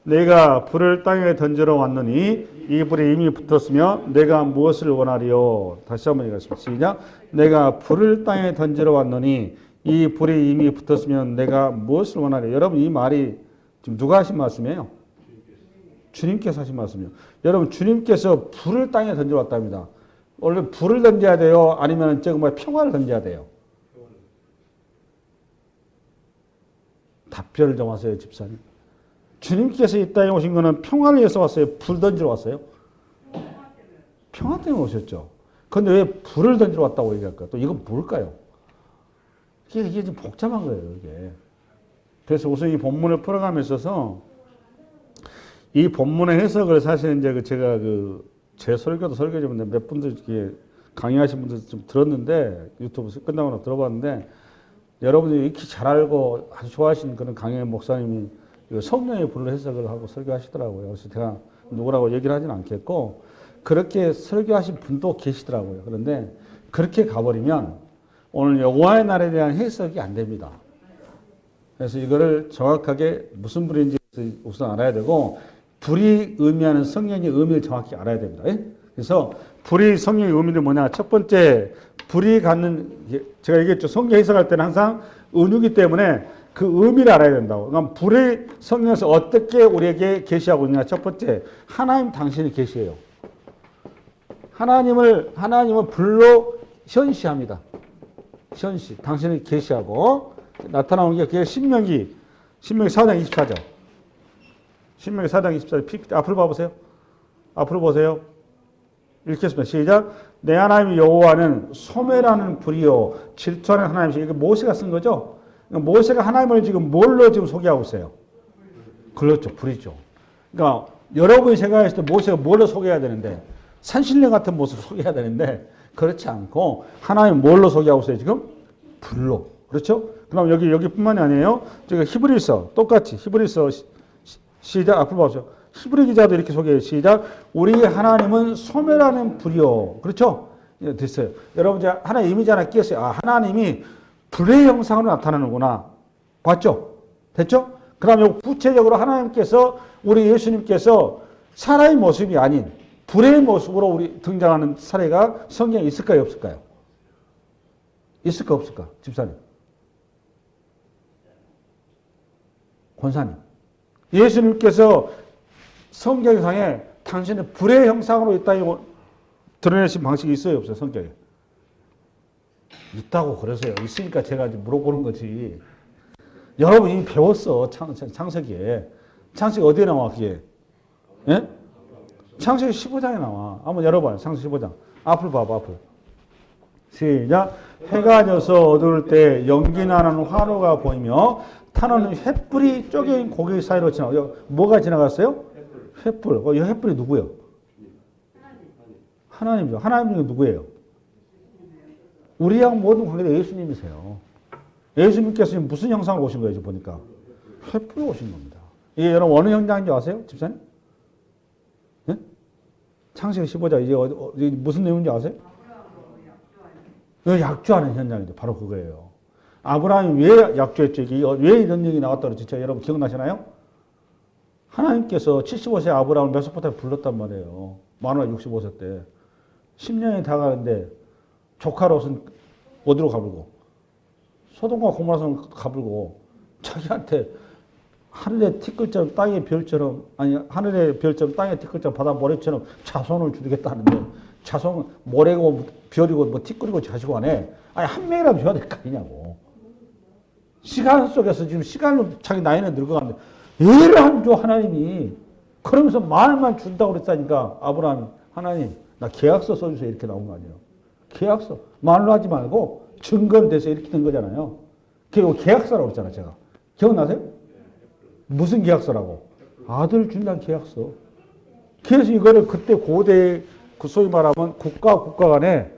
내가 불을 땅에 던지러 왔느니 이 불에 이미 붙었으며 내가 무엇을 원하리요. 다시 한번 읽겠습니다. 시작. 내가 불을 땅에 던지러 왔느니 이 불이 이미 붙었으면 내가 무엇을 원하리요. 여러분 이 말이 지금 누가 하신 말씀이에요? 주님께서 하신 말씀이에요. 여러분 주님께서 불을 땅에 던지러 왔답니다. 원래 불을 던져야 돼요? 아니면 정말 평화를 던져야 돼요? 답변을 좀 하세요, 집사님. 주님께서 이 땅에 오신 것은 평화를 위해서 왔어요? 불 던지러 왔어요? 평화 때문에 오셨죠. 그런데 왜 불을 던지러 왔다고 얘기할까요? 또 이건 뭘까요? 이게 좀 복잡한 거예요, 이게. 그래서 우선 이 본문을 풀어가면서 이 본문의 해석을 사실 이제 제가 제 설교도 설교지만 몇 분들 강의하신 분들 좀 들었는데 유튜브 끝나고 나서 들어봤는데 여러분들이 익히 잘 알고 아주 좋아하시는 그런 강의 목사님이 성령의 불로 해석을 하고 설교하시더라고요. 그래서 제가 누구라고 얘기를 하진 않겠고 그렇게 설교하신 분도 계시더라고요. 그런데 그렇게 가버리면 오늘 여호와의 날에 대한 해석이 안 됩니다. 그래서 이거를 정확하게 무슨 불인지 우선 알아야 되고 불이 의미하는 성령의 의미를 정확히 알아야 됩니다. 그래서 불이 성령의 의미는 뭐냐? 첫 번째 불이 갖는 제가 얘기했죠. 성경 해석할 때는 항상 은유기 때문에 그 의미를 알아야 된다고. 그러니까 불이 성경에서 어떻게 우리에게 계시하고 있냐? 첫 번째 하나님 당신이 계시해요. 하나님을 불로 현시합니다. 현시 당신이 계시하고 나타나온 게 그게 신명기 4장 24절. 신명기 4장 24절. 앞으로 봐보세요. 앞으로 보세요. 읽겠습니다. 시작. 내 하나님 여호와는 소매라는 불이요 질투하는 하나님이시고 이게 모세가 쓴 거죠. 그러니까 모세가 하나님을 지금 뭘로 지금 소개하고 있어요? 그렇죠. 불이죠. 그러니까 여러분이 생각했을 때 모세가 뭘로 소개해야 되는데 산신령 같은 모습을 소개해야 되는데 그렇지 않고 하나님 뭘로 소개하고 있어요? 지금 불로. 그렇죠? 그럼 여기뿐만이 아니에요. 제가 히브리서 똑같이 히브리서 시작 앞으로 봐보세요. 히브리 기자도 이렇게 소개해요. 시작. 우리 하나님은 소매라는 불이요. 그렇죠? 됐어요. 여러분 이제 하나 이미지 하나 끼었어요. 아, 하나님이 불의 형상으로 나타나는구나. 봤죠? 됐죠? 그다음에 구체적으로 하나님께서 우리 예수님께서 사람의 모습이 아닌 불의 모습으로 우리 등장하는 사례가 성경에 있을까요? 없을까요? 있을까 없을까? 집사님. 권사님. 예수님께서 성경상에 당신의 불의 형상으로 이 땅에 드러내신 방식이 있어요? 없어요? 성경에? 있다고 그러세요. 있으니까 제가 물어보는 거지. 여러분 이미 배웠어. 창세기에. 창세기 어디에 나와 그게? 예? 창세기 15장에 나와. 한번 열어봐요. 창세기 15장. 앞을 봐봐. 앞을. 시작. 해가 져서 어두울 때 연기 나는 화로가 보이며 타는 횃불이 쪼개인 고개 사이로 지나가. 뭐가 지나갔어요? 횃불. 이 횃불이 누구예요? 하나님이죠. 하나님 중에 누구예요? 우리하고 모든 관계가 예수님이세요. 예수님께서 지금 무슨 형상으로 오신 거예요? 지금 보니까. 횃불로 오신 겁니다. 이게 여러분 어느 현장인지 아세요? 집사님? 네? 창세기 15장 이제 무슨 내용인지 아세요? 약주하는 현장이죠. 바로 그거예요. 아브라함이 왜 약주했죠? 왜 이런 얘기 나왔다고 진짜 여러분 기억나시나요? 하나님께서 75세 아브라함을 메소포타미아 불렀단 말이에요. 마누라 65세 때. 10년이 다 가는데 조카 롯은 어디로 가불고 소돔과 고모라선 가불고 자기한테 하늘의 티끌처럼 땅의 별처럼 아니 하늘의 별처럼 땅의 티끌처럼 바다 모래처럼 자손을 주겠다는데 자손은 모래고 별이고 뭐 티끌이고 자식고 안에 아니 한 명이라도 줘야 될 거 아니냐고. 시간 속에서 지금 시간으로 자기 나이는 늙어가는데 애를 안 줘 하나님이. 그러면서 말만 준다고 그랬다니까 아브라함이. 하나님 나 계약서 써주세요 이렇게 나온 거 아니에요. 계약서 말로 하지 말고 증거를 대서 이렇게 된 거잖아요. 그게 계약서라고 그랬잖아요. 제가 기억나세요? 무슨 계약서라고? 아들 준다는 계약서. 그래서 이거를 그때 고대 그 소위 말하면 국가 간에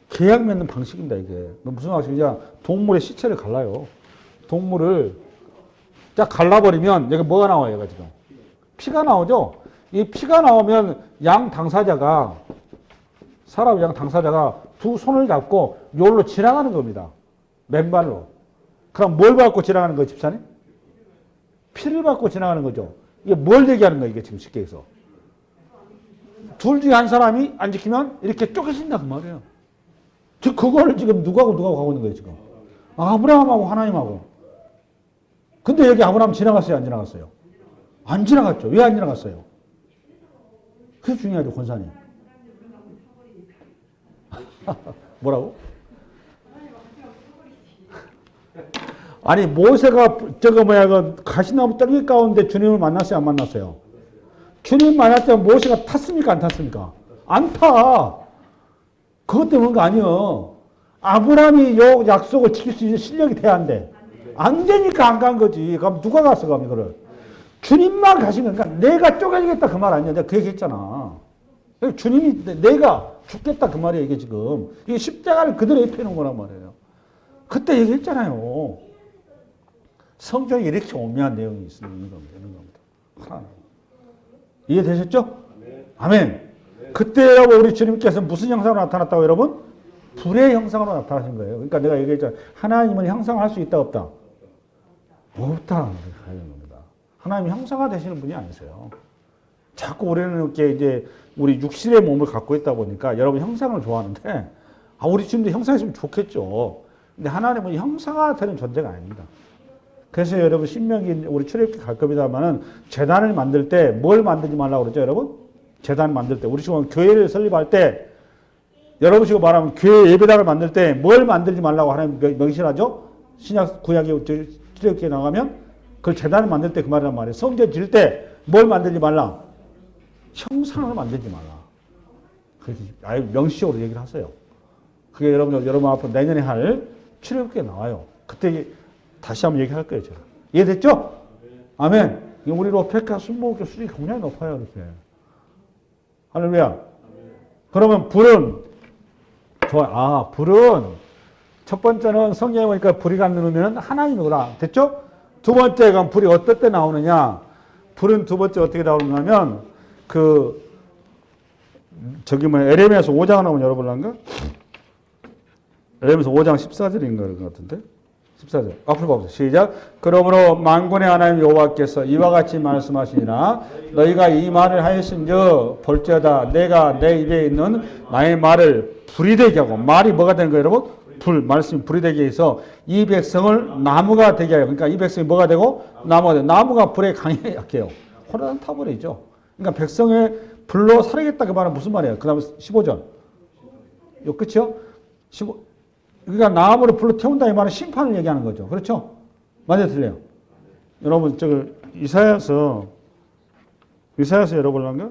계약 맺는 방식입니다. 이게 무슨 방식이냐? 동물의 시체를 갈라요. 동물을 딱 갈라버리면 여기 뭐가 나와요? 얘가 지금 피가 나오죠. 이 피가 나오면 양 당사자가 사람 양 당사자가 두 손을 잡고 요로 지나가는 겁니다. 맨발로. 그럼 뭘 받고 지나가는 거예요, 집사님? 피를 받고 지나가는 거죠. 이게 뭘 얘기하는 거야, 이게 지금 쉽게 해서. 둘 중에 한 사람이 안 지키면 이렇게 쪼개진다, 그 말이에요. 즉, 그거를 지금 누구하고 가고 있는 거예요, 지금. 아브라함하고 하나님하고. 근데 여기 아브라함 지나갔어요, 안 지나갔어요? 안 지나갔죠. 왜 안 지나갔어요? 그게 중요하죠, 권사님. 뭐라고? 아니, 모세가 그 가시나무 떨기 가운데 주님을 만났어요, 안 만났어요? 주님 만날 때 모세가 탔습니까, 안 탔습니까? 안 타. 그것 때문인 거 아니에요. 아브라함이 요 약속을 지킬 수 있는 실력이 돼야 안 돼. 안 되니까 안 간 거지. 그럼 누가 갔어, 그럼 이거를? 주님만 가신 거니까 내가 쪼개지겠다 그 말 아니야. 내가 그 얘기 했잖아. 주님이 내가 죽겠다 그 말이야, 이게 지금. 이게 십자가를 그대로 입혀놓은 거란 말이에요. 그때 얘기했잖아요. 성경에 이렇게 오묘한 내용이 있는 겁니다. 하나. 이해되셨죠? 아멘. 그때 여러분 우리 주님께서 무슨 형상으로 나타났다고 여러분? 불의 형상으로 나타나신 거예요. 그러니까 내가 얘기했잖아요. 하나님은 형상화할 수 있다 없다? 없다. 하나님이 형상화 되시는 분이 아니세요. 자꾸 우리는 이렇게 이제 우리 육신의 몸을 갖고 있다 보니까 여러분 형상을 좋아하는데 우리 주님도 형상했으면 좋겠죠. 근데 하나님은 형상화 되는 존재가 아닙니다. 그래서 여러분 신명기 우리 출애굽기 갈 겁니다만은 제단을 만들 때 뭘 만들지 말라고 그러죠, 여러분? 제단 만들 때 우리 지금 교회를 설립할 때 여러분 지금 말하면 교회 예배당을 만들 때 뭘 만들지 말라고 하나님 명시하죠? 신약 구약의 출애굽기에 나가면 그 제단을 만들 때 그 말이란 말이에요. 성전 지을 때 뭘 만들지 말라? 형상을 만들지 말라. 그렇게 아예 명시적으로 얘기를 하세요. 그게 여러분 앞으로 내년에 할 출애굽기에 나와요. 그때 다시 한번 얘기할 거예요, 제가. 이해됐죠? 아멘. 우리 로페카 순복교 수준이 굉장히 높아요, 이렇게. 할렐루야. 그러면 불은 좋아. 불은 첫 번째는 성경에 보니까 불이 갖는 의미는 하나님이구나. 됐죠? 두 번째가 불이 어떨 때 나오느냐? 불은 두 번째 어떻게 나오느냐면 에레미야서 5장을 한번 열어볼란가? 에레미야서 5장 14절인 것 같은데? 14절. 앞으로 봐보세요. 시작. 그러므로 만군의 하나님 여호와께서 이와 같이 말씀하시니라. 너희가 이 말을 하였은즉 볼지어다 내가 내 입에 있는 나의 말을 불이 되게 하고, 말이 뭐가 되는 거예요, 여러분? 불, 말씀이 불이 되게 해서 이 백성을 나무가 되게 하여. 그러니까 이 백성이 뭐가 되고? 나무가 되고. 나무가 불에 강해 약해요. 호라단 타버리죠. 그러니까 백성의 불로 살리겠다 그 말은 무슨 말이에요? 그 다음에 15절. 요 끝이요? 15. 그러니까 나무를 불로 태운다 이 말은 심판을 얘기하는 거죠. 그렇죠? 맞아요, 틀려요? 여러분, 이사야서 열어볼란가?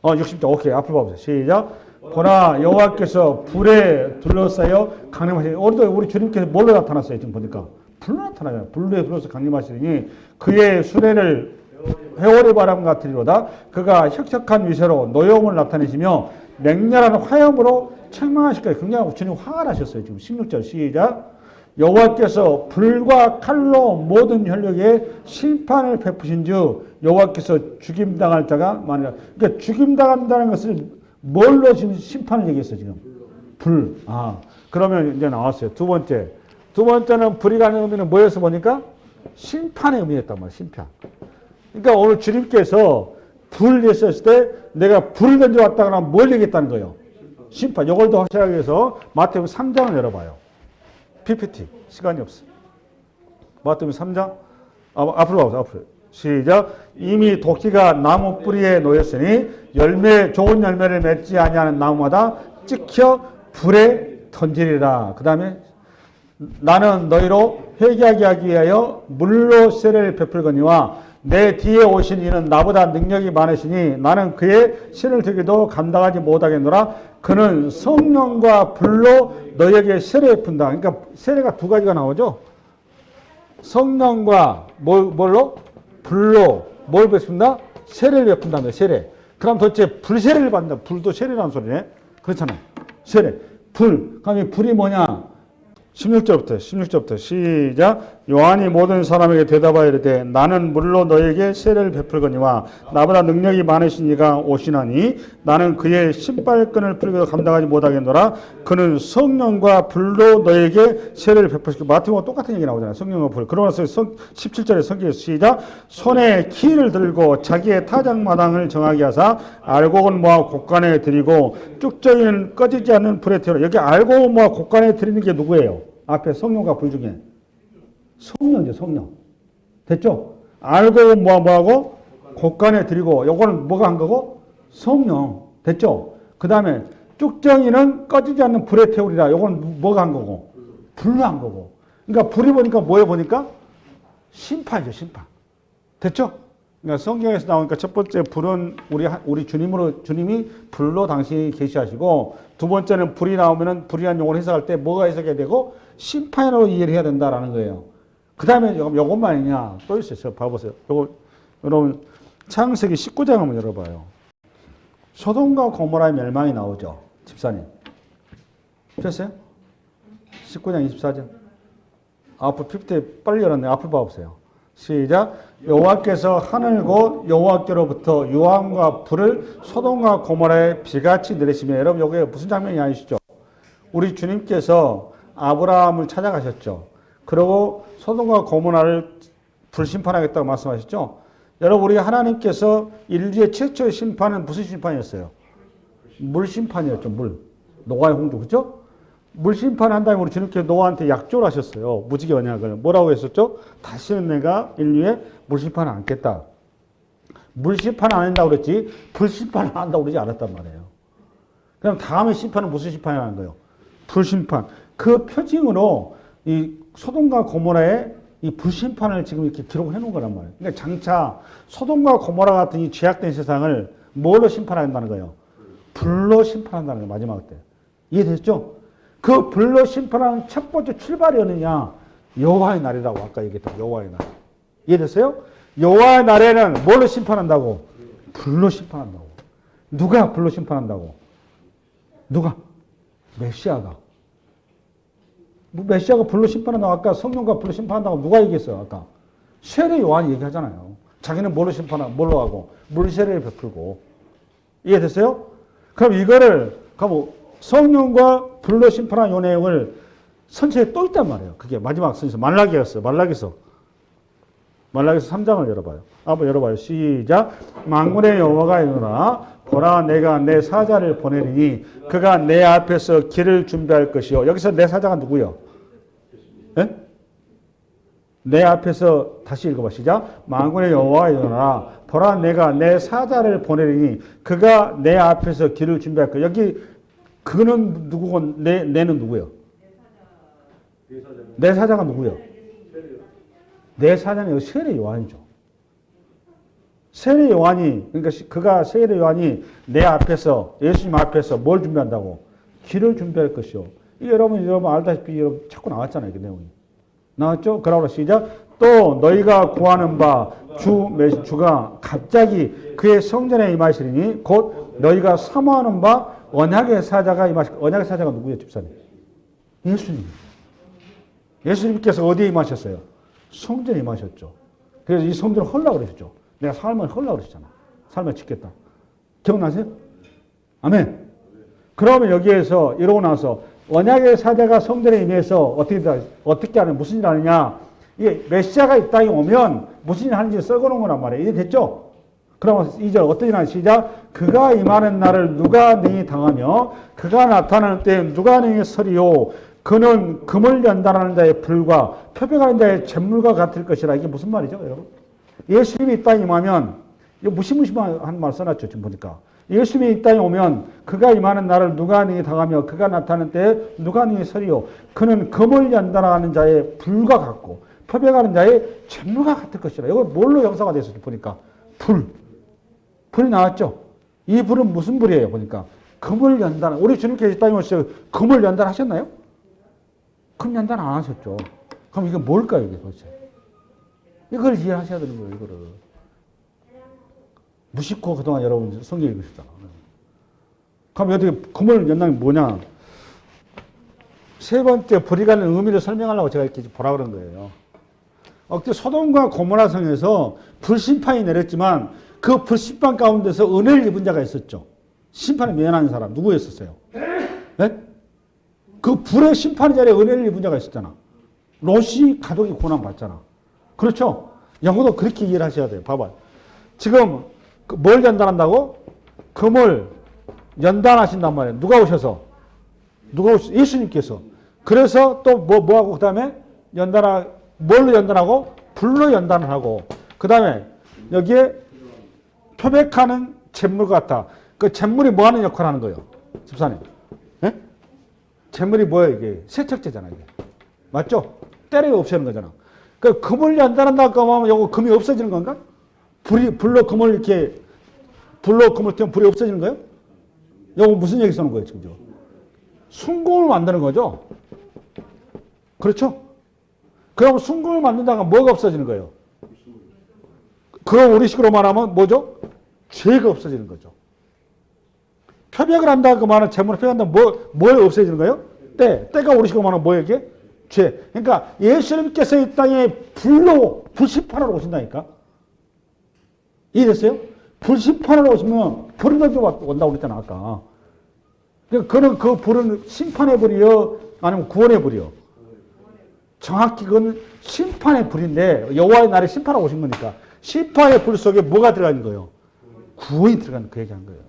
60절. 오케이. 앞으로 봐보세요. 시작. 보라, 여호와께서 불에 둘러싸여 강림하시니. 오늘도 우리 주님께서 뭘로 나타났어요? 지금 보니까. 불로 나타나요. 불에 둘러서 강림하시니 그의 수레를 회오리 바람 같으리로다. 그가 혁혁한 위세로 노여움을 나타내시며 맹렬한 화염으로 책망하실 거예요. 굉장히 주님 화가 나셨어요. 지금 16절 시작. 여호와께서 불과 칼로 모든 혈육에 심판을 베푸신 즉 여호와께서 죽임당할 자가 많으라. 그러니까 죽임당한다는 것을 뭘로 지금 심판을 얘기했어요, 지금? 불. 그러면 이제 나왔어요. 두 번째는 불이 가는 의미는 뭐였어 보니까? 심판의 의미였단 말이에요, 심판. 그러니까 오늘 주님께서 불 했을 때 내가 불을 던져왔다 그러면 뭘 얘기했다는 거예요? 심판. 이걸 더 확실하게 해서 마태복음 3장을 열어봐요. PPT. 시간이 없어. 마태복음 3장. 앞으로 가보세요. 앞으로. 시작. 이미 도끼가 나무 뿌리에 놓였으니 좋은 열매를 맺지 아니하는 나무마다 찍혀 불에 던지리라. 그 다음에 나는 너희로 회개하게 하기 위하여 물로 세례를 베풀거니와 내 뒤에 오신 이는 나보다 능력이 많으시니 나는 그의 신을 들기도 감당하지 못하겠노라. 그는 성령과 불로 너희에게 세례 베푼다. 그러니까 세례가 두 가지가 나오죠. 성령과 뭘로? 불로 뭘 베푼다? 세례를 베푼다는 세례. 그럼 도대체 불세례를 받는다. 불도 세례라는 소리네. 그렇잖아요. 세례. 불. 그럼 이 불이 뭐냐? 16절부터 시작. 요한이 모든 사람에게 대답하여 이르되 나는 물로 너에게 세례를 베풀거니와 나보다 능력이 많으신 이가 오시나니 나는 그의 신발끈을 풀기도 감당하지 못하겠노라. 그는 성령과 불로 너에게 세례를 베풀시고 마태복음 똑같은 얘기 나오잖아요. 성령과 불. 그러면서 17절에 성경에 시작 손에 키를 들고 자기의 타작마당을 정하게 하사 알곡은 모아 곡간에 드리고 쭉정이는 꺼지지 않는 불에 태우라. 여기 알곡은 모아 곡간에 드리는 게 누구예요? 앞에 성령과 불 중에 성령이죠, 성령. 됐죠? 알고 뭐하고 곡간에 드리고 요거는 뭐가 한 거고? 성령. 됐죠? 그 다음에 쭉정이는 꺼지지 않는 불에 태우리라. 요건 뭐가 한 거고? 불로 한 거고. 그러니까 불이 보니까 뭐에 보니까? 심판이죠, 심판. 됐죠? 그러니까 성경에서 나오니까 첫 번째 불은 우리 주님이 불로 당신이 계시하시고 두 번째는 불이 나오면은 불이라는 용어를 해석할 때 뭐가 해석해야 되고? 심판으로 이해를 해야 된다라는 거예요. 그 다음에 요것만이냐? 또 있어요. 봐보세요. 요거, 여러분, 창세기 19장 한번 열어봐요. 소돔과 고모라의 멸망이 나오죠. 집사님. 폈어요? 19장 24절. 앞을 핍때 빨리 열었네. 앞을 봐보세요. 시작. 여호와께서 하늘 곧 여호와께로부터 유황과 불을 소돔과 고모라에 비같이 내리시며 여러분 요게 무슨 장면이 아니시죠? 우리 주님께서 아브라함을 찾아가셨죠. 그리고 소돔과 고모라를 불심판하겠다고 말씀하셨죠. 여러분 우리 하나님께서 인류의 최초의 심판은 무슨 심판이었어요? 물심판이었죠. 물. 노아의 홍수. 그렇죠? 물심판한 다음에 우리 주님께서 노아한테 약조를 하셨어요. 무지개 언약을. 뭐라고 했었죠? 다시는 내가 인류에 물심판을 않겠다. 물심판 안 한다고 그랬지 불심판을 한다고 그러지 않았단 말이에요. 그럼 다음에 심판은 무슨 심판이라는 거예요? 불심판. 그 표징으로 이 소돔과 고모라의 이 불심판을 지금 이렇게 기록을 해놓은 거란 말이에요. 그러니까 장차 소돔과 고모라 같은 이 죄악된 세상을 뭘로 심판한다는 거예요? 불로 심판한다는 거예요. 마지막 때. 이해됐죠? 그 불로 심판하는 첫 번째 출발이 어느냐? 여호와의 날이라고 아까 얘기했던 여호와의 날. 이해됐어요? 여호와의 날에는 뭘로 심판한다고? 불로 심판한다고. 누가 불로 심판한다고? 누가? 메시아가. 메시아가 불로 심판한다고 아까 성령과 불로 심판한다고 누가 얘기했어요? 아까 세례 요한이 얘기하잖아요. 자기는 뭘로 뭘로 하고 물 세례를 베풀고. 이해됐어요? 그럼 이거를 성령과 불로 심판한 요 내용을 선체에 또 있단 말이에요. 그게 마지막 선에서 말라기였어요. 말라기서 3장을 열어봐요. 한번 열어봐요. 시작. 만군의 여호와가 이르노라. 보라 내가 내 사자를 보내리니 그가 내 앞에서 길을 준비할 것이요. 여기서 내 사자가 누구요? 네? 내 앞에서 다시 읽어봐. 시작. 만군의 여호와가 이르노라. 보라 내가 내 사자를 보내리니 그가 내 앞에서 길을 준비할 것. 여기 그는 누구고 내는 누구요? 내 사자가 누구요? 내 사자는 세례 요한이죠. 세례 요한이 그가 세례 요한이 내 앞에서 예수님 앞에서 뭘 준비한다고? 길을 준비할 것이요. 이게 여러분 알다시피 자꾸 나왔잖아요. 그 내용이. 나왔죠? 그러므로 시작. 또 너희가 구하는 바 주가 갑자기 그의 성전에 임하시리니 곧 너희가 사모하는 바 언약의 사자가 임하실. 언약의 사자가 누구예요, 집사님? 예수님. 예수님께서 어디에 임하셨어요? 성전에 임하셨죠. 그래서 이 성전을 헐라고 그러셨죠. 내가 삶을 헐라고 그러셨잖아. 삶을 짓겠다. 기억나세요? 아멘. 그러면 여기에서 이러고 나서 언약의 사자가 성전에 임해서 어떻게 하는 무슨 일 하느냐? 이게 메시아가 이 땅에 오면 무슨 일 하는지 써놓은 거란 말이에요. 이해 됐죠? 그러면 2절 어떤 일 하는 시작. 그가 임하는 날을 누가 능히 당하며 그가 나타나는 때에 누가 능히 서리요. 그는 금을 연단하는 자의 불과 표백하는 자의 잿물과 같을 것이라. 이게 무슨 말이죠, 여러분? 예수님이 이 땅에 임하면, 이거 무시무시한 말 써놨죠, 지금 보니까. 예수님이 이 땅에 오면 그가 임하는 날을 누가 능히 당하며 그가 나타나는 때에 누가 능히 서리요. 그는 금을 연단하는 자의 불과 같고 표백하는 자의 잿물과 같을 것이라. 이거 뭘로 형상화 됐을지 보니까 불이 나왔죠. 이 불은 무슨 불이에요? 보니까 금을 연단. 우리 주님께서 이 땅에 오셔서 금을 연단하셨나요? 금 연단 안 하셨죠. 그럼 이게 뭘까요, 이게 도대체? 이걸 이해하셔야 되는 거예요, 이거를. 무심코 그동안 여러분 성경 읽으셨잖아. 그럼 어떻게 금을 연단이 뭐냐? 세 번째 불이 가는 의미를 설명하려고 제가 이렇게 보라 그런 거예요. 그때 소돔과 고모라 성에서 불심판이 내렸지만 그 불심판 가운데서 은혜를 입은 자가 있었죠. 심판에 면하는 사람 누구였었어요? 네? 그 불의 심판의 자리에 은혜를 입은 자가 있었잖아. 롯이 가족이 고난 받잖아. 그렇죠? 영어도 그렇게 이해를 하셔야 돼요. 봐봐요. 지금 뭘 연단한다고? 금을 연단하신단 말이에요. 누가 오셔서? 예수님께서. 그래서 또 뭐하고 그 다음에 뭘로 연단하고? 불로 연단을 하고 그 다음에 여기에 표백하는 잿물 같아. 그 잿물이 뭐 하는 역할을 하는 거예요? 집사님. 예? 잿물이 뭐예요 이게? 세척제잖아요. 이게. 맞죠? 때려 없애는 거잖아. 그 금을 연단한다고 하면 이거 금이 없어지는 건가? 불로 금을 때문에 불이 없어지는 거예요? 이거 무슨 얘기 쓰는 거예요 지금? 순금을 만드는 거죠. 그렇죠? 그럼 순금을 만든다가 뭐가 없어지는 거예요? 그럼 우리식으로 말하면 뭐죠? 죄가 없어지는 거죠. 표백을 한다고 말하면 재물을 표백한다면 뭘 없어지는 거예요? 때가 우리식으로 말하면 뭐예요 이게? 죄. 그러니까 예수님께서 이 땅에 불심판하러 오신다니까. 이해됐어요? 불심판하러 오시면 불이 던져 온다고 그랬잖아 아까. 그러니까 그 불은 심판의 불이요? 아니면 구원의 불이요? 정확히 그건 심판의 불인데 여호와의 날에 심판하고 오신 거니까 심판의 불 속에 뭐가 들어가는 거예요? 구원이 들어가는 그 얘기한 거예요.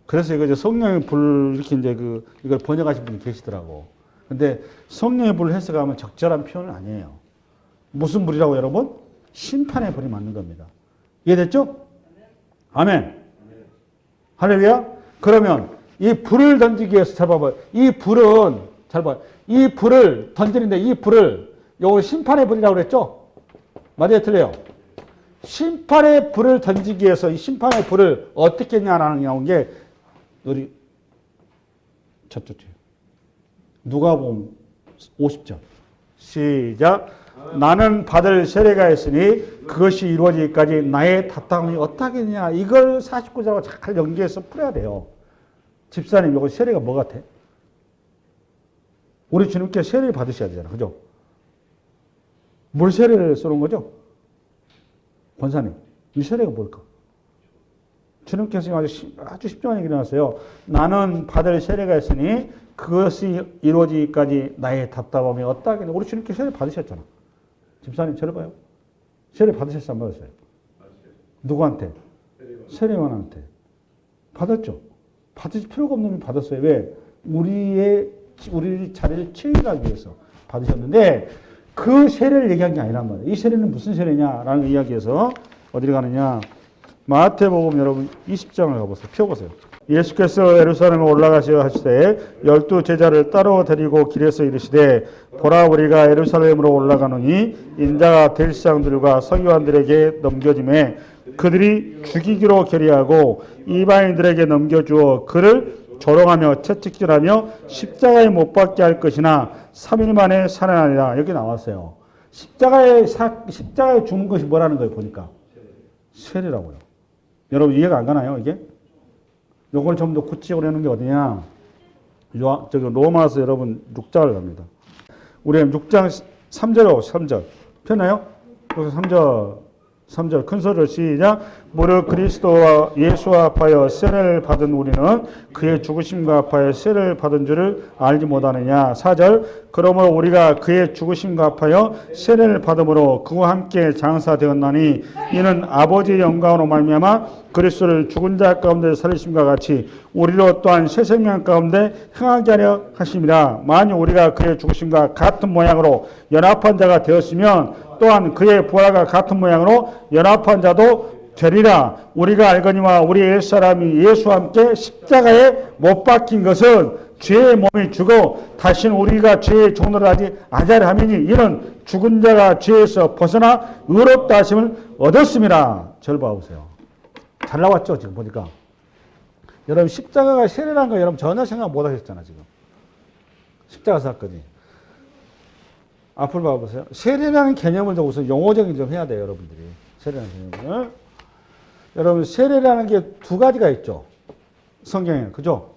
그래서 이거 이제 성령의 불 이렇게 이제 이걸 번역하신 분이 계시더라고. 근데 성령의 불을 해석하면 적절한 표현은 아니에요. 무슨 불이라고 여러분? 심판의 불이 맞는 겁니다. 이해됐죠? 아멘. 할렐루야. 그러면 이 불을 던지기 위해서 잘 봐봐요. 이 불을 던지는데 이 불을 요거 심판의 불이라고 그랬죠? 맞아요? 틀려요? 심판의 불을 던지기 위해서 이 심판의 불을 어떻게 했냐라는 게 우리 저쪽 누가복음 50절 시작. 나는 받을 세례가 있으니 그것이 이루어지기까지 나의 답답함이 어떠하겠냐. 이걸 49절하고 잘 연계해서 풀어야 돼요. 집사님 이거 세례가 뭐 같아? 우리 주님께 세례를 받으셔야 되잖아. 그죠? 물 세례를 쏘는 거죠? 권사님 이 세례가 뭘까? 주님께서 아주 십중한 얘기를 하셨어요. 나는 받을 세례가 있으니 그것이 이루어지기까지 나의 답답함이 어떠하겠냐. 우리 주님께 세례 받으셨잖아. 집사님 세례 봐요. 세례 받으셨어요? 안 받으셨어요? 누구한테? 세례만한테. 받았죠. 받으실 필요가 없는 분 받았어요. 왜? 우리 자리를 채우기 위해서 받으셨는데 그 세례를 얘기한 게 아니란 말이에요. 이 세례는 무슨 세례냐라는 이야기에서 어디를 가느냐. 마태복음 여러분 20장을 가보세요. 펴보세요. 예수께서 예루살렘에 올라가시어 하시되 12 제자를 따로 데리고 길에서 이르시되 보라 우리가 예루살렘으로 올라가노니 인자가 대제사장들과 서기관들에게 넘겨짐에 그들이 죽이기로 결의하고 이방인들에게 넘겨주어 그를 조롱하며 채찍질하며 십자가에 못 박게 할 것이나 3일 만에 살아나리라. 여기 나왔어요. 십자가에 죽는 것이 뭐라는 거예요 보니까? 세례라고요. 여러분 이해가 안 가나요 이게? 요걸 좀 더 구체적으로 하는 게 어디냐? 저기 로마서 여러분 6장을 갑니다. 우리 6장 3절하고 3절 펴나요? 그래서 3절 큰 소리로 시작. 무릇 그리스도와 예수와 합하여 세례를 받은 우리는 그의 죽으심과 합하여 세례를 받은 줄을 알지 못하느냐. 4절 그러므로 우리가 그의 죽으심과 합하여 세례를 받음으로 그와 함께 장사되었나니 이는 아버지의 영광으로 말미암아 그리스도를 죽은 자 가운데 살리심과 같이 우리로 또한 새 생명 가운데 행하게 하려 하심이라. 만일 우리가 그의 죽으심과 같은 모양으로 연합한 자가 되었으면 또한 그의 부활과 같은 모양으로 연합한 자도 되리라. 우리가 알거니와 우리 옛사람이 예수와 함께 십자가에 못 박힌 것은 죄의 몸이 죽어 다시는 우리가 죄의 종노를 하지 아니하려 함이니 이는 죽은 자가 죄에서 벗어나 의롭다 하심을 얻었습니다. 절 봐보세요. 잘 나왔죠 지금 보니까. 여러분 십자가가 세례라는 거 여러분 전혀 생각 못 하셨잖아 지금. 십자가 사건이. 앞으로 봐보세요. 세례라는 개념을 좀 우선 용어적인 좀 해야 돼요, 여러분들이. 세례라는 개념을. 여러분, 세례라는 게 두 가지가 있죠. 성경에. 그죠?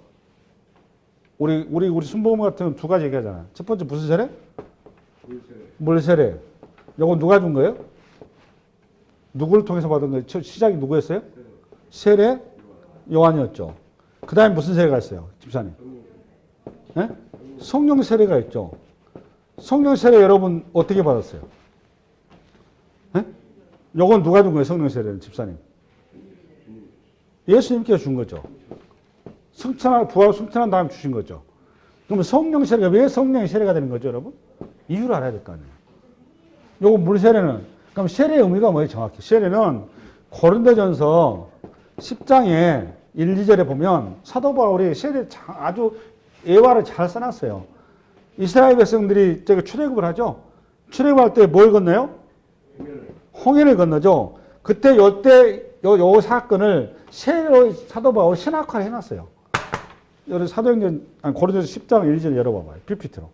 우리 순복음 같은 두 가지 얘기하잖아요. 첫 번째 무슨 세례? 물 세례. 요거 누가 준 거예요? 누구를 통해서 받은 거예요? 시작이 누구였어요? 세례 요한이었죠. 그 다음에 무슨 세례가 있어요? 집사님. 네? 성령 세례가 있죠. 성령 세례 여러분 어떻게 받았어요? 네? 요건 누가 준 거예요? 성령 세례는 집사님. 예수님께서 준 거죠. 부활 승천한 다음 주신 거죠. 그러면 성령 세례가 왜 성령의 세례가 되는 거죠, 여러분? 이유를 알아야 될 거 아니에요. 요거 물 세례는 그럼 세례의 의미가 뭐예요, 정확히? 세례는 고린도전서 10장에 1, 2절에 보면 사도 바울이 세례 아주 예화를 잘 써놨어요. 이스라엘 백성들이 저기 출애굽을 하죠. 출애굽할 때 뭘 건너요? 홍해를 건너죠. 그때 요 사건을 세례로 사도 바울이 신학화를 해놨어요. 여기 사도행전 고린도서 10장 1절 열어봐봐요. PPT로.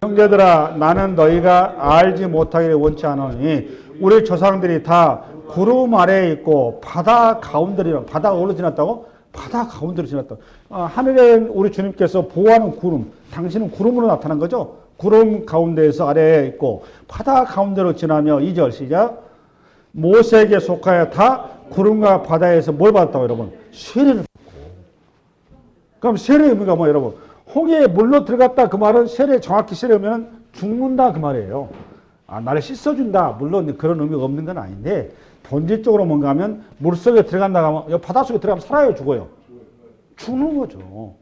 형제들아 나는 너희가 알지 못하기를 원치 않으니 우리 조상들이 다 구름 아래에 있고 바다 가운데로 바다가 어디로 지났다고? 바다 가운데로 지났다. 하늘에 우리 주님께서 보호하는 구름, 당신은 구름으로 나타난 거죠. 구름 가운데에서 아래에 있고 바다 가운데로 지나며 2절 시작. 모세에게 속하여 다 구름과 바다에서 뭘 받았다고 여러분? 세례를 받고. 그럼 세례의 의미가 뭐예요 여러분? 홍해에 물로 들어갔다 그 말은 세례 정확히 세례하면 죽는다 그 말이에요. 나를 씻어준다. 물론 그런 의미가 없는 건 아닌데 본질적으로 뭔가 하면 물속에 들어간다 하면 바닷속에 들어가면 살아요 죽어요? 죽는 거죠.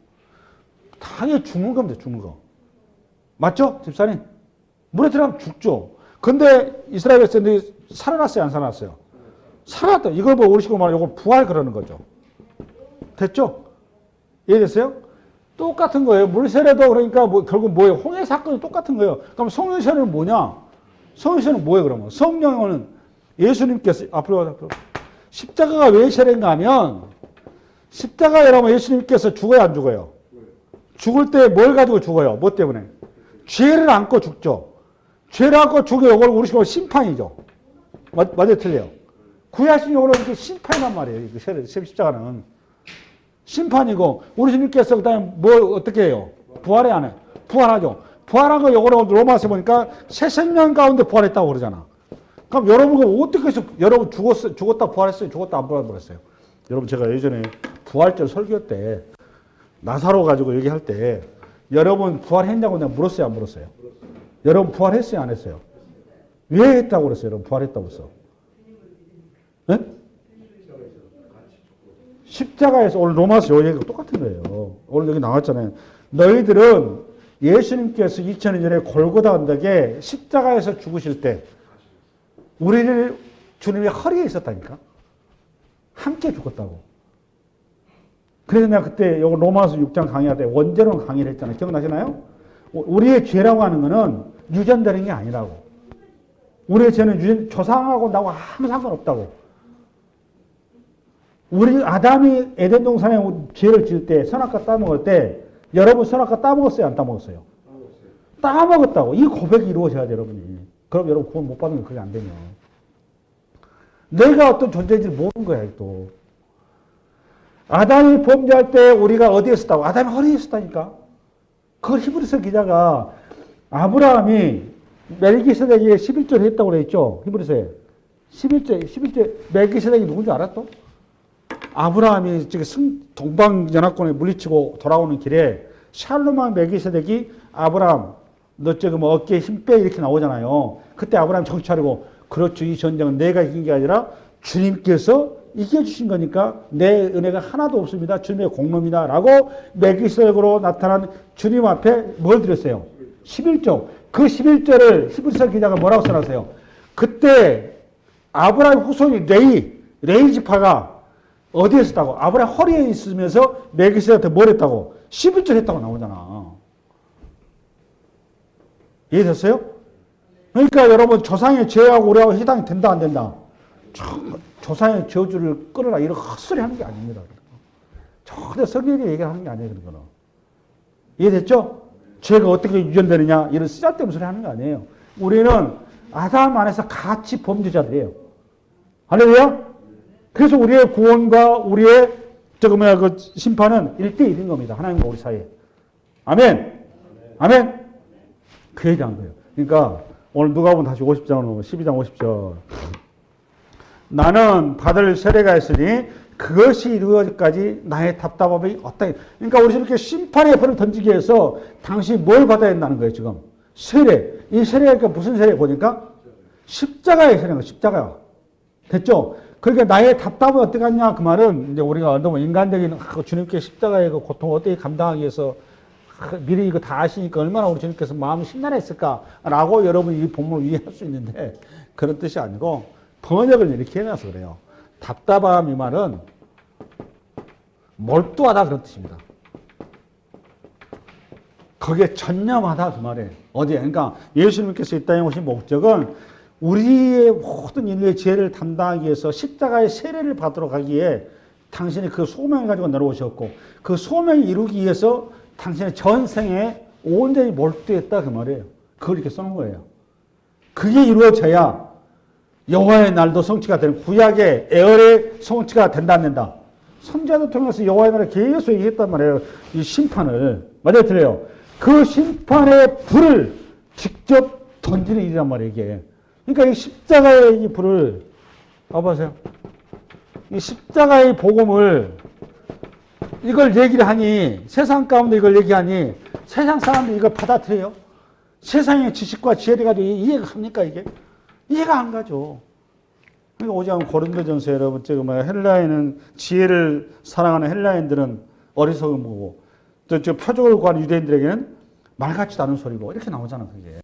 당연히 죽는 겁니다. 죽는 거. 맞죠? 집사님? 물에 들어가면 죽죠. 근데 이스라엘 백성들이 살아났어요? 안 살아났어요? 살아났다. 이걸 보고 우리 식으로 말하면 이걸 부활 그러는 거죠. 됐죠? 이해됐어요? 똑같은 거예요. 물세례도 그러니까 결국 뭐예요? 홍해 사건이 똑같은 거예요. 그럼 성령세례는 뭐냐? 성령세례는 뭐예요 그러면? 성령은 예수님께서 앞으로 십자가가 왜 세례인가 하면 십자가 여러분 예수님께서 죽어요 안 죽어요? 죽을 때 뭘 가지고 죽어요? 뭐 때문에? 죄를 안고 죽죠. 죄를 안고 죽어요. 이걸 우리 식으로 심판이죠. 맞아요 틀려요? 구약신 용어로 이렇게 심판이란 말이에요. 이 십자가는. 심판이고 우리 주님께서 그다음에 뭐 어떻게 해요? 부활해 안 해? 부활하죠. 부활한 거 요거로 로마서 보니까 새 생명 가운데 부활했다고 그러잖아. 그럼 여러분가 어떻게 해서 여러분 죽었다 부활했어요? 죽었다 안 부활했어요? 여러분 제가 예전에 부활절 설교 때 나사로 가지고 얘기할 때 여러분 부활했냐고 내가 물었어요 안 물었어요? 여러분 부활했어요 안 했어요? 왜 했다고 그랬어요? 여러분 부활했다고 했어? 네? 십자가에서 오늘 로마서 요 얘기가 똑같은 거예요. 오늘 여기 나왔잖아요. 너희들은 예수님께서 2000년 전에 골고다 언덕에 십자가에서 죽으실 때 우리를 주님의 허리에 있었다니까. 함께 죽었다고. 그래서 내가 그때 요 로마서 6장 강의할 때 원죄론 강의를 했잖아요. 기억나시나요? 우리의 죄라고 하는 거는 유전되는 게 아니라고. 우리의 죄는 조상하고 나하고 아무 상관없다고. 우리 아담이 에덴 동산에 죄를 지을 때 선악과 따먹을 때 여러분 선악과 따먹었어요? 안 따먹었어요? 따먹었다고. 이 고백이 이루어져야 돼요 여러분이. 그럼 여러분 구원 못 받으면 그게 안 되면. 내가 어떤 존재인지 모르는 거야 또. 아담이 범죄할 때 우리가 어디에 있었다고? 아담이 허리에 있었다니까. 그걸 히브리서 기자가 아브라함이 멜기세덱에게 11조를 했다고 그랬죠. 히브리서에. 11조 멜기세덱이 누군지 알았어? 아브라함이 지금 동방연합군에 물리치고 돌아오는 길에 샬롬왕 멜기세덱이 아브라함 너 지금 어깨에 힘 빼 이렇게 나오잖아요. 그때 아브라함이 정신 차리고 그렇죠. 이 전쟁은 내가 이긴 게 아니라 주님께서 이겨주신 거니까 내 은혜가 하나도 없습니다. 주님의 공로입니다. 라고 멜기세덱으로 나타난 주님 앞에 뭘 드렸어요? 11조. 그 11조를 히브리서 기자가 뭐라고 써놨어요? 그때 아브라함 후손이 레이 지파가 어디에 있었다고? 아브라함 허리에 있으면서 멜기세덱한테 뭘 했다고? 11조 했다고 나오잖아. 이해됐어요? 그러니까 여러분 조상의 죄하고 우리하고 해당이 된다 안 된다? 조상의 저주를 끊으라 이런 헛소리 하는 게 아닙니다. 전혀 성경이 얘기하는 게 아니에요. 그런 거는. 이해됐죠? 죄가 어떻게 유전되느냐 이런 쓰잘데없는 소리 하는 거 아니에요. 우리는 아담 안에서 같이 범죄자들이에요. 할렐루야? 그래서 우리의 구원과 우리의 그 심판은 1대1인 겁니다. 하나님과 우리 사이에. 아멘. 아멘. 그 얘기한 거예요. 그러니까 오늘 누가복음 다시 50장으로 12장 50절. 나는 받을 세례가 있으니 그것이 이루어지기까지 나의 답답함이 어떠. 그러니까 우리 이렇게 심판의 벌을 던지기 위해서 당신이 뭘 받아야 한다는 거예요, 지금. 세례. 이 세례가 무슨 세례 보니까? 십자가의 세례가 십자가. 됐죠? 그러니까 나의 답답은 어떻게 하냐? 그 말은 이제 우리가 너무 인간적인 주님께 십자가의 그 고통을 어떻게 감당하기 위해서 미리 이거 다 아시니까 얼마나 우리 주님께서 마음이 심란했을까라고 여러분이 이 본문을 이해할 수 있는데 그런 뜻이 아니고 번역을 이렇게 해놔서 그래요. 답답함 이 말은 몰두하다 그런 뜻입니다. 거기에 전념하다 그 말이에요. 어디에? 그러니까 예수님께서 이 땅에 오신 목적은 우리의 모든 인류의 죄를 담당하기 위해서 십자가의 세례를 받도록 하기에 당신이 그 소명을 가지고 내려오셨고 그 소명을 이루기 위해서 당신의 전생에 온전히 몰두했다 그 말이에요. 그걸 이렇게 써놓은 거예요. 그게 이루어져야 여호와의 날도 성취가 되는 구약의 에어의 성취가 된다 안 된다. 선지자도 통해서 여호와의 날을 계속 얘기했단 말이에요. 이 심판을. 맞아요, 들려요. 그 심판의 불을 직접 던지는 일이란 말이에요, 이게. 그러니까 이 십자가의 이 불을, 봐보세요. 이 십자가의 복음을, 이걸 얘기를 하니, 세상 가운데 이걸 얘기하니, 세상 사람들이 이걸 받아들여요? 세상의 지식과 지혜를 가지고 이해가 갑니까, 이게? 이해가 안 가죠. 그러니까 오직 고린도전서 여러분, 지금 헬라인은 지혜를 사랑하는 헬라인들은 어리석은 거고, 또 표적을 구하는 유대인들에게는 말 같지도 않은 소리고, 이렇게 나오잖아, 그게.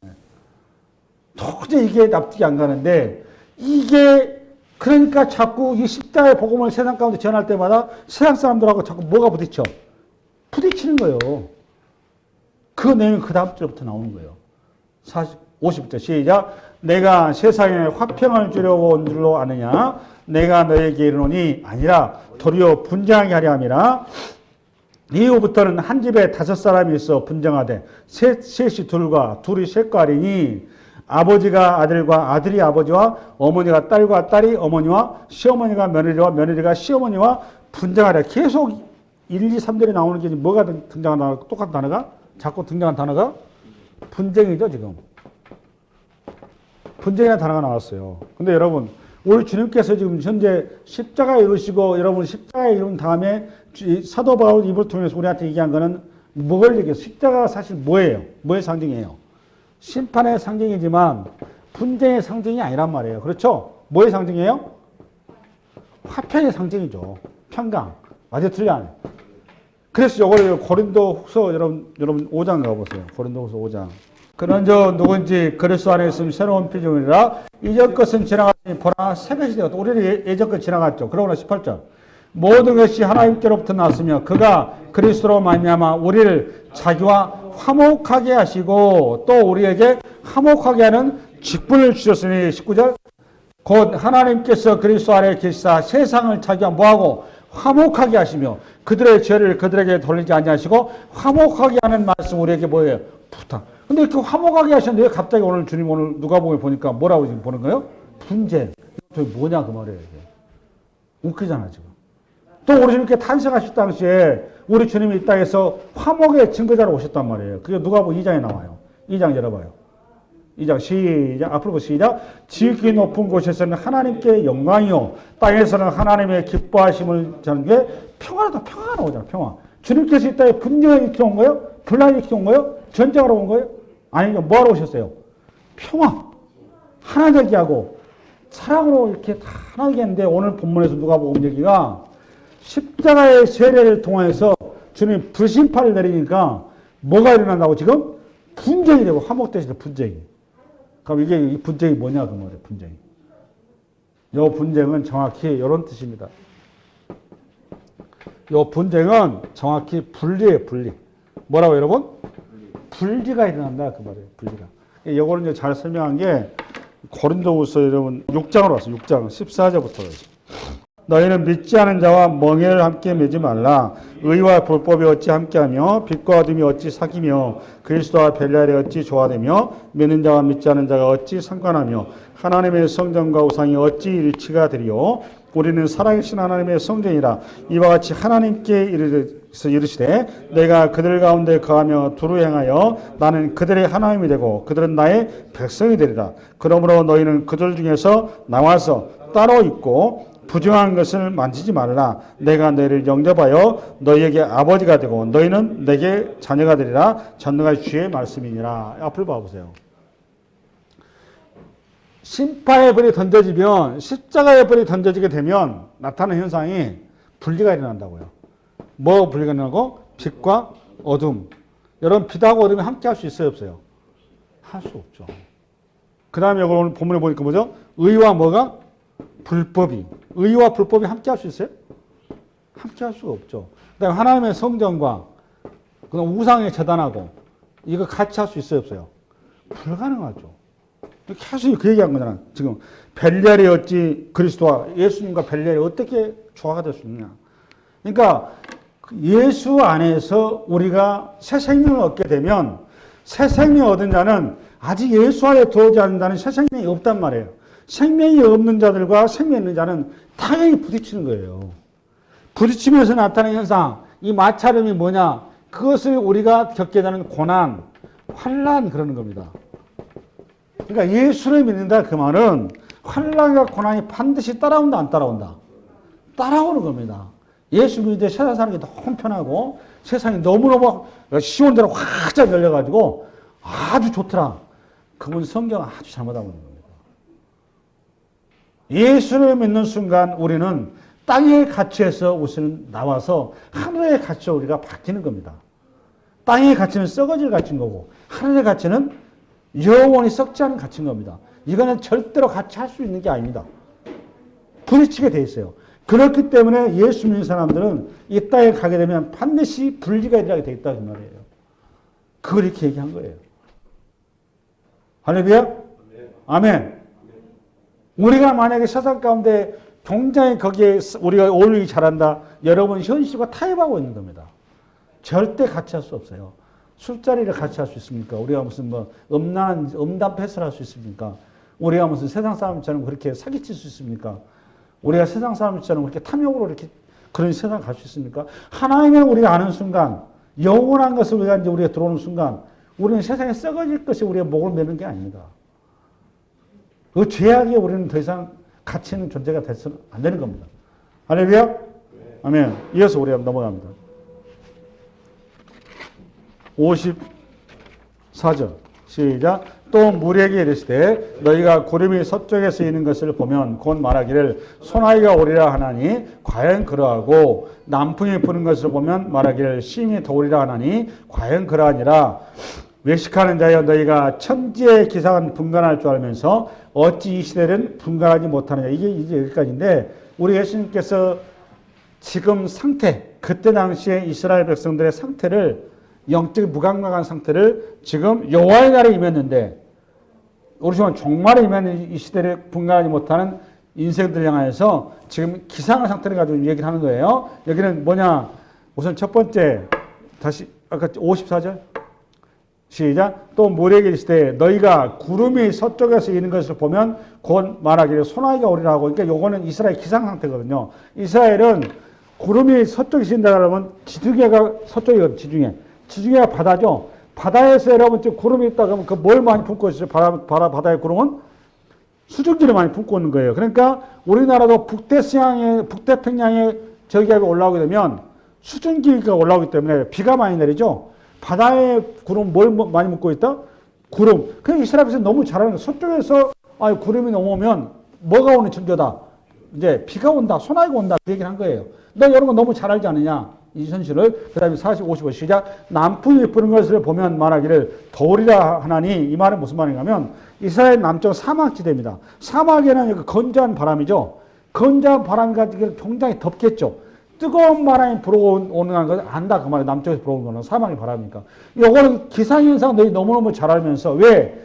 도저히 이게 납득이 안 가는데, 이게, 그러니까 자꾸 이 십자가의 복음을 세상 가운데 전할 때마다 세상 사람들하고 자꾸 뭐가 부딪혀? 부딪히는 거예요. 그 내용이 그 다음 절부터 나오는 거예요. 50절 시작. 내가 세상에 화평을 주려고 온 줄로 아느냐? 내가 너에게 이르노니 아니라 도리어 분쟁하게 하려 함이라. 이후부터는 한 집에 5사람이 있어 분쟁하되 셋이 둘과 둘이 셋과 하리니 아버지가 아들과 아들이 아버지와 어머니가 딸과 딸이 어머니와 시어머니가 며느리와 며느리가 시어머니와 분쟁하랴. 계속 1, 2, 3절에 나오는 게 뭐가 등장한 단어가 똑같은 단어가? 자꾸 등장한 단어가 분쟁이죠, 지금. 분쟁이라는 단어가 나왔어요. 근데 여러분, 우리 주님께서 지금 현재 십자가에 이루시고 여러분 십자가에 이룬 다음에 사도 바울 입을 통해서 우리한테 얘기한 거는 뭘 얘기해요? 십자가가 사실 뭐예요? 뭐의 상징이에요? 심판의 상징이지만 분쟁의 상징이 아니란 말이에요. 그렇죠? 뭐의 상징이에요? 화평의 상징이죠. 평강. 맞아, 틀려? 그래서 이걸 고린도후서 여러분 5장 가보세요. 고린도후서 5장. 그런저 누군지 그리스도 안에 있으면 새로운 피조물이라 이전 것은 지나갔으니 보라 새 것이 되었다. 우리는 예전 것 지나갔죠. 그러나 18절. 모든 것이 하나님께로부터 났으며 그가 그리스도로 말미암아 우리를 자기와 화목하게 하시고 또 우리에게 화목하게 하는 직분을 주셨으니 19절. 곧 하나님께서 그리스도 안에 계시사 세상을 자기와 뭐하고 화목하게 하시며 그들의 죄를 그들에게 돌리지 아니하시고 화목하게 하는 말씀 우리에게 뭐예요? 부탁. 근데 이렇게 화목하게 하셨는데 왜 갑자기 오늘 주님 오늘 누가복음에 보니까 뭐라고 지금 보는 거예요? 분쟁. 이게 뭐냐 그 말이에요. 이게. 웃기잖아 지금. 또 우리 주님께 탄생하실 당시에 우리 주님이 이 땅에서 화목의 증거자로 오셨단 말이에요. 그게 누가복음 2장에 나와요. 2장 열어봐요. 2장 시작. 앞으로 시작. 지극히 높은 곳에서는 하나님께 영광이요 땅에서는 하나님의 기뻐하심을 자는 게 평화다. 평화가 나오잖아. 평화. 주님께서 이 땅에 분쟁을 일으켜 온 거예요? 분란을 일으켜 온 거예요? 전쟁하러 온 거예요? 아니, 뭐하러 오셨어요? 평화. 하나 되게 하고 사랑으로 이렇게 다 하나 되게 했는데 오늘 본문에서 누가복음 얘기가 십자가의 세례를 통해서 주님 불심판을 내리니까 뭐가 일어난다고 지금? 분쟁이 되고 화목 대신에 분쟁이. 그럼 이게 이 분쟁이 뭐냐 그 말이에요. 분쟁이. 이 분쟁은 정확히 이런 뜻입니다. 이 분쟁은 정확히 분리예요. 분리. 뭐라고 여러분? 분리가 일어난다 그 말이에요. 분리가. 이거는 이제 잘 설명한 게 고린도후서 여러분 6장으로 왔어요. 6장 14절부터. 너희는 믿지 않은 자와 멍에를 함께 매지 말라. 의와 불법이 어찌 함께하며 빛과 어둠이 어찌 사귀며 그리스도와 벨리알이 어찌 조화되며 믿는 자와 믿지 않은 자가 어찌 상관하며 하나님의 성전과 우상이 어찌 일치가 되리요. 우리는 살아계신 하나님의 성전이라. 이와 같이 하나님께 이르시되 내가 그들 가운데 거하며 두루 행하여 나는 그들의 하나님이 되고 그들은 나의 백성이 되리라. 그러므로 너희는 그들 중에서 나와서 따로 있고 부정한 것을 만지지 말라. 내가 너희를 영접하여 너희에게 아버지가 되고 너희는 내게 자녀가 되리라. 전능하신 주의 말씀이니라. 앞을 봐보세요. 심판의 불이 던져지면, 십자가의 불이 던져지게 되면 나타나는 현상이 분리가 일어난다고요. 뭐 분리가 일어나고? 빛과 어둠. 여러분, 빛하고 어둠이 함께 할 수 있어요, 없어요? 할 수 없죠. 그 다음에 오늘 본문에 보니까 뭐죠? 의와 뭐가? 불법이. 의와 불법이 함께 할 수 있어요? 함께 할 수가 없죠. 그 다음에 하나님의 성전과 그다음 우상에 재단하고 이거 같이 할 수 있어요, 없어요? 불가능하죠. 계속 그 얘기한 거잖아. 지금 벨리알이 어찌 그리스도와 예수님과 벨리알이 어떻게 조화가 될 수 있느냐. 그러니까 예수 안에서 우리가 새 생명을 얻게 되면 새 생명을 얻은 자는 아직 예수 안에 들어오지 않는 자는 새 생명이 없단 말이에요. 생명이 없는 자들과 생명이 있는 자는 당연히 부딪히는 거예요. 부딪히면서 나타나는 현상, 이 마찰음이 뭐냐? 그것을 우리가 겪게 되는 고난, 환난 그러는 겁니다. 그러니까 예수를 믿는다 그 말은 환난과 고난이 반드시 따라온다 안 따라온다? 따라오는 겁니다. 예수 믿는데 세상 사는 게 너무 편하고 세상이 너무너무 시원 대로 확 열려가지고 아주 좋더라. 그분 성경을 아주 잘못하고 있는 겁니다. 예수를 믿는 순간 우리는 땅의 가치에서 우선 나와서 하늘의 가치로 우리가 바뀌는 겁니다. 땅의 가치는 썩어질 가치인 거고 하늘의 가치는 영원히 썩지 않은 가치인 겁니다. 이거는 절대로 같이 할 수 있는 게 아닙니다. 부딪히게 돼 있어요. 그렇기 때문에 예수 믿는 사람들은 이 땅에 가게 되면 반드시 분리가 일어나게 돼 있다 그 말이에요. 그걸 이렇게 얘기한 거예요. 할렐루야? 아멘. 우리가 만약에 세상 가운데 굉장히 거기에 우리가 어울리기 잘한다. 여러분 현실과 타협하고 있는 겁니다. 절대 같이 할 수 없어요. 술자리를 같이 할 수 있습니까? 우리가 무슨 뭐 음담 패스를 할 수 있습니까? 우리가 무슨 세상 사람처럼 그렇게 사기칠 수 있습니까? 우리가 세상 사람처럼 그렇게 탐욕으로 이렇게 그런 세상 갈 수 있습니까? 하나님을 우리가 아는 순간, 영원한 것을 우리가 들어오는 순간, 우리는 세상에 썩어질 것이 우리의 목을 매는 게 아닙니다. 그 죄악에 우리는 더 이상 가치 있는 존재가 돼서는 안 되는 겁니다. 할렐루야? 아멘. 이어서 우리가 넘어갑니다. 54절 시작. 또 무리에게 이르시되 너희가 구름이 서쪽에서 있는 것을 보면 곧 말하기를 소나기가 오리라 하나니 과연 그러하고 남풍이 부는 것을 보면 말하기를 심히 더우리라 하나니 과연 그러하니라. 외식하는 자여 너희가 천지의 기상은 분간할 줄 알면서 어찌 이 시대는 분간하지 못하느냐. 이게 이제 여기까지인데 우리 예수님께서 지금 상태, 그때 당시에 이스라엘 백성들의 상태를 영적 무감각한 상태를 지금 여호와의 날에 임했는데 우리 지금 종말에 임하는 이 시대를 분간하지 못하는 인생들 향해서 지금 기상의 상태를 가지고 얘기를 하는 거예요. 여기는 뭐냐? 우선 첫 번째 다시 아까 54절 시작. 또 무리에게 이르시되 너희가 구름이 서쪽에서 있는 것을 보면 곧 말하기를 소나기가 오리라고. 그러니까 요거는 이스라엘 기상 상태거든요. 이스라엘은 구름이 서쪽에 있다 그러면 지중해가 서쪽이거든요. 지중해가 바다죠. 바다에서 여러분 지금 구름이 있다 그러면 그 뭘 많이 품고 있어요? 바다의 구름은 수증기를 많이 품고 있는 거예요. 그러니까 우리나라도 북태평양에 저기가 올라오게 되면 수증기가 올라오기 때문에 비가 많이 내리죠. 바다의 구름 뭘 많이 묻고 있다? 구름. 그냥 이스라엘에서 너무 잘하는 거예요. 서쪽에서 구름이 넘어오면 뭐가 오는 징조다? 이제 비가 온다, 소나기가 온다 그 얘기를 한 거예요. 너 이런 거 너무 잘 알지 않느냐? 이 현실을. 그 다음에 55 시작. 남풍이 부는 것을 보면 말하기를 더우리라 하나니. 이 말은 무슨 말인가면 이스라엘 남쪽 사막지대입니다. 사막에는 건조한 바람이죠. 건조한 바람이 가지고 굉장히 덥겠죠. 뜨거운 바람이 불어오는 걸 안다 그 말이에요. 남쪽에서 불어오는 거는 사막의 바람이니까. 이거는 기상현상 너희 너무너무 잘 알면서 왜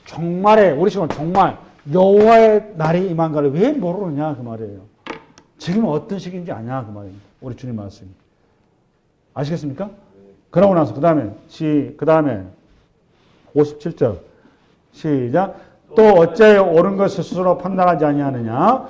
정말에 우리 지금 정말 여호와의 날이 임한 걸 왜 모르느냐 그 말이에요. 지금 어떤 시기인지 아냐 그 말이에요. 우리 주님 말씀이. 아시겠습니까? 그러고 나서 그 다음에 57절 시작. 또 어찌하여 옳은 것을 스스로 판단하지 아니하느냐.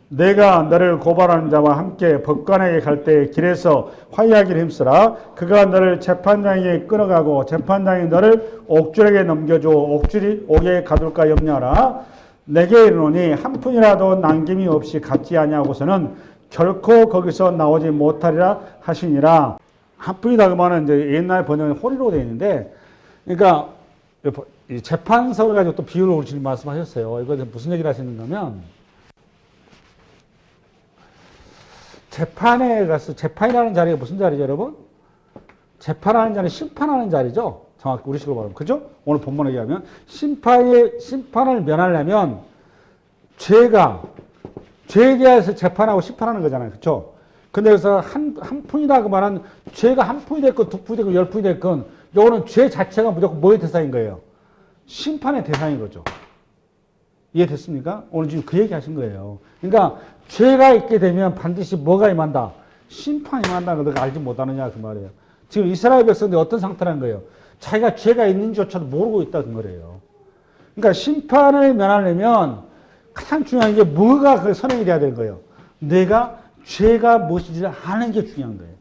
내가 너를 고발하는 자와 함께 법관에게 갈 때 길에서 화이하기를 힘쓰라. 그가 너를 재판장에게 끌어가고 재판장이 너를 옥줄에게 넘겨줘 옥줄이 옥에 가둘까 염려하라. 내게 이르노니 한 푼이라도 남김이 없이 갖지 아니하고서는 결코 거기서 나오지 못하리라 하시니라. 한 푼이다 그러면 이제 옛날 번역은 호리로 되어 있는데, 그러니까 이 재판서를 가지고 또 비유를 우리 지금 말씀하셨어요. 이거 무슨 얘기를 하시는가면, 재판에 가서, 재판이라는 자리가 무슨 자리죠, 여러분? 재판하는 자리는 심판하는 자리죠. 정확히 우리식으로 말하면. 그죠? 오늘 본문에 얘기하면, 심판을 면하려면, 죄에 대해서 재판하고 심판하는 거잖아요. 그쵸? 근데 여기서 한 푼이라고 말한 죄가 한 푼이 됐건 두 푼이 됐건 열 푼이 됐건, 요거는 죄 자체가 무조건 뭐의 대상인 거예요? 심판의 대상인 거죠. 이해됐습니까? 오늘 지금 그 얘기 하신 거예요. 그러니까 죄가 있게 되면 반드시 뭐가 임한다? 심판이 임한다는 걸 너가 알지 못하느냐 그 말이에요. 지금 이스라엘 백성들이 어떤 상태라는 거예요? 자기가 죄가 있는지조차도 모르고 있다는 거예요. 그러니까 심판을 면하려면 가장 중요한 게 뭐가 그 선행이 돼야 되는 거예요? 내가 죄가 무엇인지를 아는 게 중요한 거예요.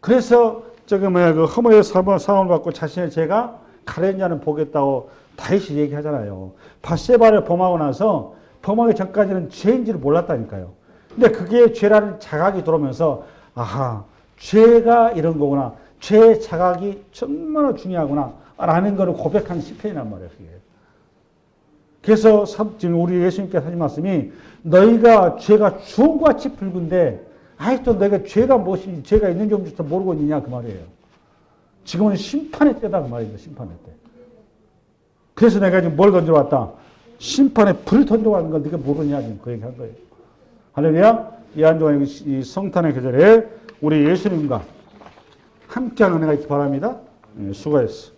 그래서 그 허무의 사함을 받고 자신의 죄가 가려진 자는 보겠다고 다윗이 얘기하잖아요. 밧세바를 범하고 나서 범하기 전까지는 죄인지를 몰랐다니까요. 근데 그게 죄라는 자각이 들어오면서 아하, 죄가 이런 거구나. 죄의 자각이 정말 중요하구나 라는 걸 고백한 시편이란 말이에요. 그게. 그래서 지금 우리 예수님께서 하신 말씀이 너희가 죄가 주홍같이 붉은데 아직도 너희가 죄가 무엇인지 죄가 있는지 없는지도 모르고 있느냐 그 말이에요. 지금은 심판의 때다 그 말입니다. 심판의 때. 그래서 내가 지금 뭘 던져왔다? 심판의 불을 던져왔는 걸 네가 모르냐 지금 그 얘기한 거예요. 할렐루야. 이 한동안 이 성탄의 계절에 우리 예수님과 함께하는 은혜가 있기 바랍니다. 수고했어.